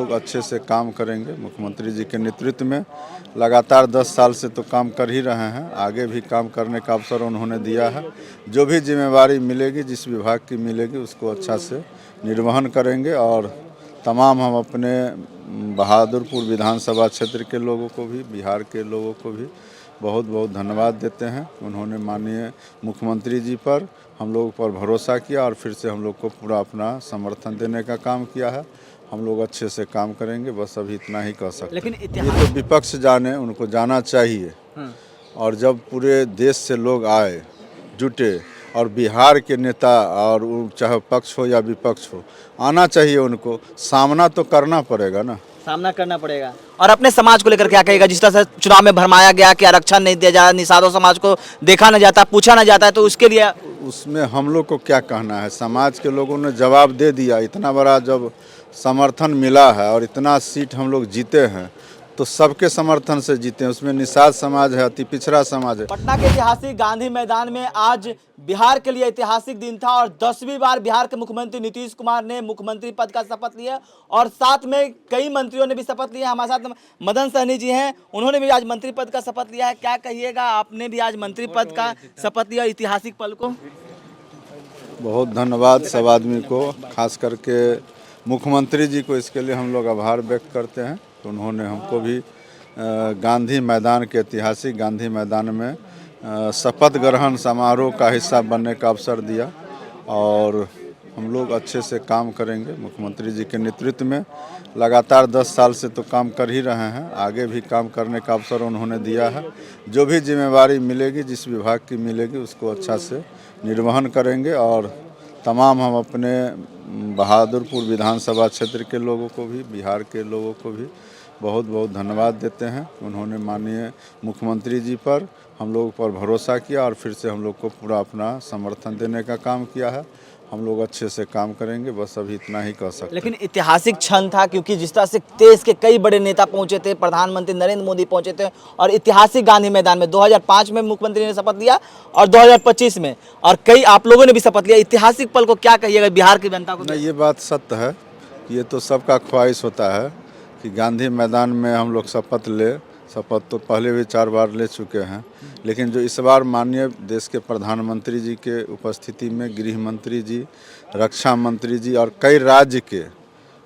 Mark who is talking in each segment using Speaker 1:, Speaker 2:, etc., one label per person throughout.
Speaker 1: लोग अच्छे से काम करेंगे। मुख्यमंत्री जी के नेतृत्व में लगातार 10 साल से तो काम कर ही रहे हैं, आगे भी काम करने का अवसर उन्होंने दिया है। जो भी जिम्मेवारी मिलेगी, जिस विभाग की मिलेगी, उसको अच्छा से निर्वहन करेंगे। और तमाम हम अपने बहादुरपुर विधानसभा क्षेत्र के लोगों को भी, बिहार के लोगों को भी बहुत बहुत धन्यवाद देते हैं। उन्होंने माननीय मुख्यमंत्री जी पर, हम लोगों पर भरोसा किया और फिर से हम लोग को पूरा अपना समर्थन देने का काम किया है। हम लोग अच्छे से काम करेंगे, बस अभी इतना ही कह सकते हैं।
Speaker 2: लेकिन
Speaker 1: ये तो विपक्ष जाने, उनको जाना चाहिए। और जब पूरे देश से लोग आए, जुटे, और बिहार के नेता, और वो चाहे पक्ष हो या विपक्ष हो, आना चाहिए उनको। सामना तो करना पड़ेगा ना,
Speaker 2: सामना करना पड़ेगा। और अपने समाज को लेकर क्या कहेगा? जिस तरह से चुनाव में भरमाया गया कि आरक्षण नहीं दिया जा रहा, निषादों समाज को देखा न जाता, पूछा न जाता है, तो उसके लिए
Speaker 1: उसमें हम लोग को क्या कहना है? समाज के लोगों ने जवाब दे दिया। इतना बड़ा जब समर्थन मिला है और इतना सीट हम लोग जीते हैं, तो सबके समर्थन से जीते हैं। उसमें निषाद समाज है, अति पिछड़ा समाज है।
Speaker 2: पटना के ऐतिहासिक गांधी मैदान में आज बिहार के लिए ऐतिहासिक दिन था और 10वीं बार बिहार के मुख्यमंत्री नीतीश कुमार ने मुख्यमंत्री पद का शपथ लिया और साथ में कई मंत्रियों ने भी शपथ लिया। हमारे साथ मदन सहनी जी हैं, उन्होंने भी आज मंत्री पद का शपथ लिया है। क्या कहिएगा, आपने भी आज मंत्री पद का शपथ लिया, ऐतिहासिक पल को?
Speaker 1: बहुत धन्यवाद सब आदमी को, खास करके मुख्यमंत्री जी को। इसके लिए हम लोग आभार व्यक्त करते हैं। तो उन्होंने हमको भी गांधी मैदान के, ऐतिहासिक गांधी मैदान में शपथ ग्रहण समारोह का हिस्सा बनने का अवसर दिया। और हम लोग अच्छे से काम करेंगे। मुख्यमंत्री जी के नेतृत्व में लगातार 10 साल से तो काम कर ही रहे हैं, आगे भी काम करने का अवसर उन्होंने दिया है। जो भी जिम्मेवारी मिलेगी, जिस विभाग की मिलेगी, उसको अच्छा से निर्वहन करेंगे। और तमाम हम अपने बहादुरपुर विधानसभा क्षेत्र के लोगों को भी, बिहार के लोगों को भी बहुत बहुत धन्यवाद देते हैं। उन्होंने माननीय मुख्यमंत्री जी पर, हम लोगों पर भरोसा किया और फिर से हम लोग को पूरा अपना समर्थन देने का काम किया है। हम लोग अच्छे से काम करेंगे, बस अभी इतना ही कह सकते हैं।
Speaker 2: लेकिन ऐतिहासिक क्षण था, क्योंकि जिस तरह से देश के कई बड़े नेता पहुंचे थे, प्रधानमंत्री नरेंद्र मोदी पहुंचे थे और ऐतिहासिक गांधी मैदान में 2005 में मुख्यमंत्री ने शपथ लिया और 2025 में, और कई आप लोगों ने भी शपथ लिया। ऐतिहासिक पल को क्या कहिएगा बिहार की जनता को?
Speaker 1: नहीं, ये बात सत्य है। ये तो सबका ख्वाहिश होता है कि गांधी मैदान में हम लोग शपथ ले। शपथ तो पहले भी 4 बार ले चुके हैं, लेकिन जो इस बार माननीय देश के प्रधानमंत्री जी के उपस्थिति में, गृह मंत्री जी, रक्षा मंत्री जी और कई राज्य के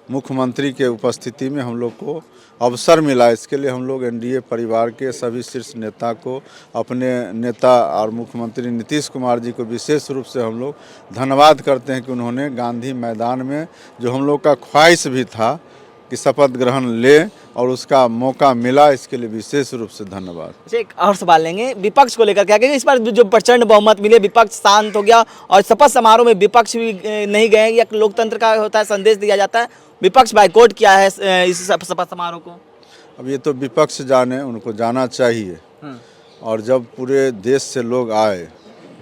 Speaker 1: मुख्यमंत्री के उपस्थिति में हम लोग को अवसर मिला। इसके लिए हम लोग एनडीए परिवार के सभी शीर्ष नेता को, अपने नेता और मुख्यमंत्री नीतीश कुमार जी को विशेष रूप से हम लोग धन्यवाद करते हैं कि उन्होंने गांधी मैदान में, जो हम लोग का ख्वाहिश भी था कि शपथ ग्रहण ले, और उसका मौका मिला, इसके लिए विशेष रूप से धन्यवाद।
Speaker 2: एक और सवाल लेंगे, विपक्ष को लेकर क्या कहेंगे? इस बार जो प्रचंड बहुमत मिले, विपक्ष शांत हो गया और शपथ समारोह में विपक्ष भी नहीं गए। या लोकतंत्र का होता है, संदेश दिया जाता है, विपक्ष बाइकआउट किया है इस शपथ समारोह को।
Speaker 1: अब ये तो विपक्ष जाने, उनको जाना चाहिए। और जब पूरे देश से लोग आए,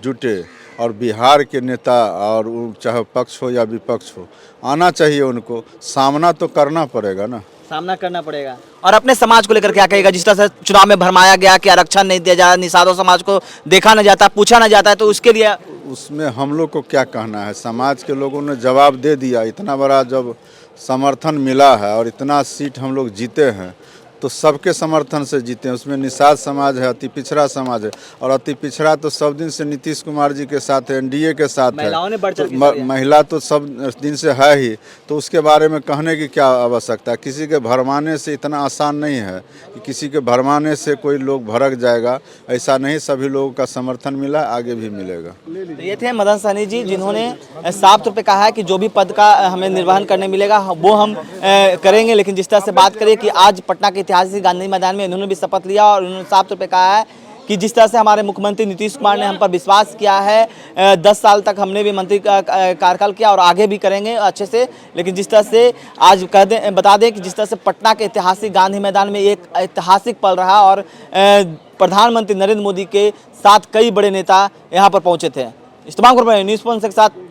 Speaker 1: जुटे, और बिहार के नेता, और वो चाहे पक्ष हो या विपक्ष हो, आना चाहिए उनको। सामना तो करना पड़ेगा ना,
Speaker 2: सामना करना पड़ेगा। और अपने समाज को लेकर क्या कहेगा? जिस तरह से चुनाव में भरमाया गया कि आरक्षण नहीं दिया जा रहा, निषादों समाज को देखा न जाता, पूछा न जाता है, तो उसके लिए
Speaker 1: उसमें हम लोग को क्या कहना है? समाज के लोगों ने जवाब दे दिया। इतना बड़ा जब समर्थन मिला है और इतना सीट हम लोग जीते हैं, तो सबके समर्थन से जीते हैं। उसमें निषाद समाज है, अति पिछड़ा समाज है, और अति पिछड़ा तो सब दिन से नीतीश कुमार जी के साथ है, एनडीए के साथ है। महिला तो सब दिन से है ही, तो उसके बारे में कहने की क्या आवश्यकता है? किसी के भरमाने से इतना आसान नहीं है कि किसी के भरमाने से कोई लोग भड़क जाएगा, ऐसा नहीं। सभी लोगों का समर्थन मिला, आगे भी मिलेगा।
Speaker 2: तो ये थे मदन सहनी जी, जिन्होंने साफ तौर पे कहा है कि जो भी पद का हमें निर्वहन करने मिलेगा वो हम करेंगे। लेकिन जिस तरह से बात करें कि आज पटना के ऐतिहासिक गांधी मैदान में इन्होंने भी शपथ लिया और उन्होंने साफ तौर पे कहा है कि जिस तरह से हमारे मुख्यमंत्री नीतीश कुमार ने हम पर विश्वास किया है, 10 साल तक हमने भी मंत्री का कार्यकाल किया और आगे भी करेंगे अच्छे से। लेकिन जिस तरह से आज बता दें कि जिस तरह से पटना के ऐतिहासिक गांधी मैदान में एक ऐतिहासिक पल रहा और प्रधानमंत्री नरेंद्र मोदी के साथ कई बड़े नेता यहाँ पर पहुँचे थे। इस तमाम न्यूज़ के साथ